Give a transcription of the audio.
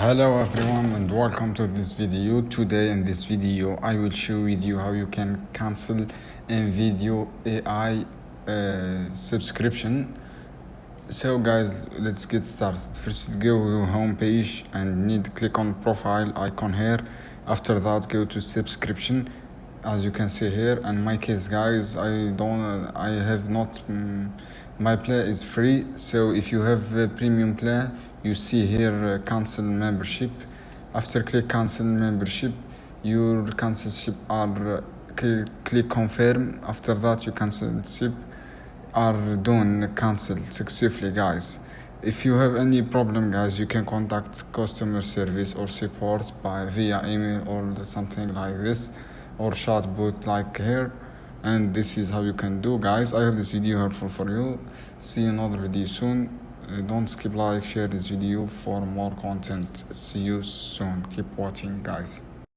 Hello everyone and welcome to this video. Today in this video I will share with you how you can cancel Invideo AI subscription. So guys, let's get started. First go to home page and need to click on profile icon here. After that go to subscription, as you can see here. In my case guys, I have not my plan is free, so if you have a premium plan, you see here cancel membership. After click cancel membership, your cancelship are click confirm. After that your cancelship are done, cancelled successfully guys. If you have any problem guys, you can contact customer service or support by via email or something like this, or chatbot like here. And this is how you can do guys. I hope this video helpful for you. See you another video soon. Don't skip, like, share this video for more content. See you soon. Keep watching guys.